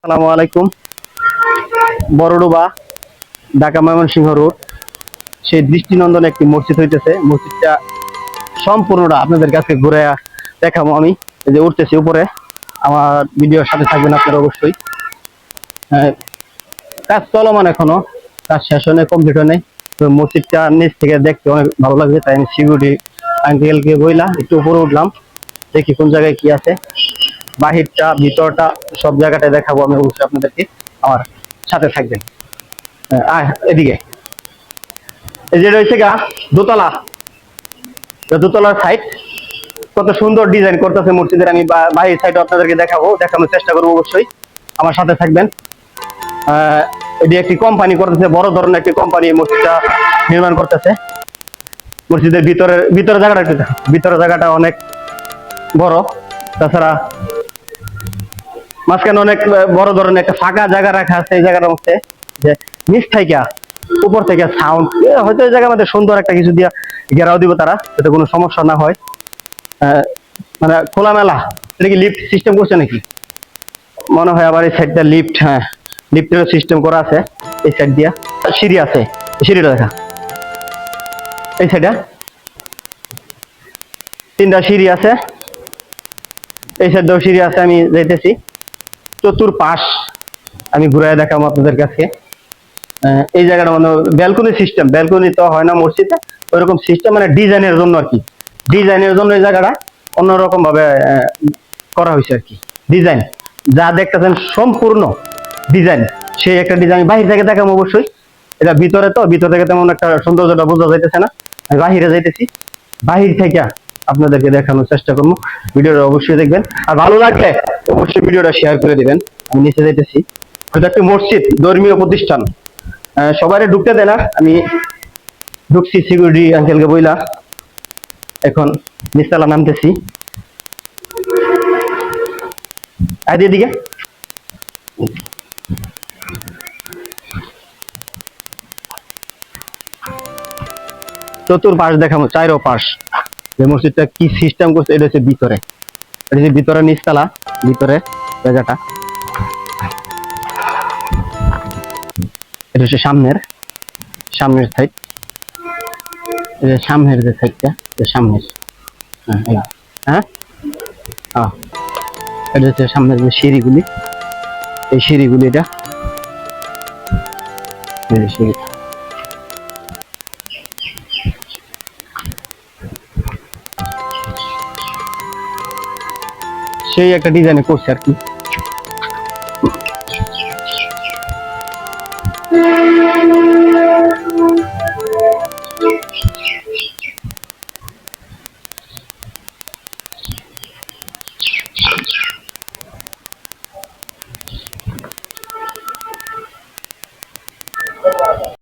আসসালামু আলাইকুম। বড়ডোবা, ঢাকা ময়মনসিংহ রোড, সেই দৃষ্টিনন্দন একটি মসজিদ হইতেছে। মসজিদটা সম্পূর্ণটা আপনাদের কাছে ঘুরে দেখাবো। আমি এই যে উঠতেছি উপরে, আমার ভিডিওর সাথে থাকবেন আপনারা অবশ্যই। হ্যাঁ, কাজ চলমান এখনো, কাজ শেষ হয় নাই, কমপ্লিট হয় নাই। তো মসজিদটা নিচ থেকে দেখতে অনেক ভালো লাগছে, তাই আমি সিকিউরিটি আঙ্কেলকে বইলা একটু উপরে উঠলাম, দেখি কোন জায়গায় কি আছে। বাহিরটা ভিতরটা সব জায়গাটায় দেখাবো আমি অবশ্যই আপনাদেরকে, আমার সাথে থাকবেন। এদিকে এই যে রয়েছে গা দোতলা, দোতলার সাইড কত সুন্দর ডিজাইন করতেছে মসজিদের। আমি বাহির সাইড আপনাদেরকে দেখানোর চেষ্টা করবো, অবশ্যই আমার সাথে থাকবেন। এটি একটি কোম্পানি করতেছে, বড় ধরনের একটি কোম্পানি মসজিদটা নির্মাণ করতেছে। মসজিদের ভিতরের জায়গাটা অনেক বড়। তাছাড়া মাঝখানে অনেক বড় ধরনের একটা ফাঁকা জায়গা রাখা আছে। এই জায়গাটার মধ্যে যে নিচ থেকে উপর থেকে সাউন্ড, হয়তো এই জায়গার মধ্যে সুন্দর একটা কিছু দিয়ে ঘেরাও দিব তারা, যাতে কোনো সমস্যা না হয়। মানে খোলামেলা। এটা কি লিফট সিস্টেম করছে নাকি মনে হয়? আবার এই সাইডটা লিফট, হ্যাঁ লিফটের সিস্টেম করা আছে। এই সাইড দিয়া সিঁড়ি আছে, সিঁড়িটা দেখা। এই সাইডে তিনটা সিঁড়ি আছে, এই সাইডেও সিঁড়ি আছে। আমি যাইতেছি চতুর্পাশ, আমি ঘুরে দেখাবো আপনাদের কাছে। এই জায়গাটা মানে ব্যালকনি সিস্টেম, ব্যালকনি তো হয় না মসজিদে, ওইরকম সিস্টেম, মানে ডিজাইনের জন্য আর কি। ডিজাইনের জন্য এই জায়গাটা অন্যরকম ভাবে করা হয়েছে আর কি। ডিজাইন যা দেখতেছেন সম্পূর্ণ ডিজাইন, সেই একটা ডিজাইন বাহির থেকে দেখাবো অবশ্যই। এটা ভিতরে, তো ভিতর থেকে তেমন একটা সৌন্দর্যটা বোঝা যাইতেছে না, আমি বাহিরে যাইতেছি। বাহির থেকে আপনাদেরকে দেখানোর চেষ্টা করবো, ভিডিওটা অবশ্যই দেখবেন। আর ভালো লাগলে অবশ্যই ভিডিওটা শেয়ার করে দিবেন। আমি নিচে যাইতেছি, এটা একটা মসজিদ, ধর্মীয় প্রতিষ্ঠান, সবাই ঢুকতে দেয় না। আমি ঢুকছি সিকিউরিটি আঙ্কেলকে বইলা, এখন নিচতলা নামতেছি। এদিকে চতুর্পাশ দেখাবো, চারো পাশ যে মসজিদটা কি সিস্টেম করছে। এটা হচ্ছে ভিতরে, এটা হচ্ছে ভিতরে নিচতলা, ভিতরে জায়গাটা। এটা হচ্ছে সামনের সাইড, সামনের যে সাইডটা, সামনের, হ্যাঁ হ্যাঁ, এটা হচ্ছে সামনের যে সিঁড়িগুলি, এই সিঁড়িগুলি, এটা সিঁড়ি। সেই একটা ডিজাইনে করছে আর কি।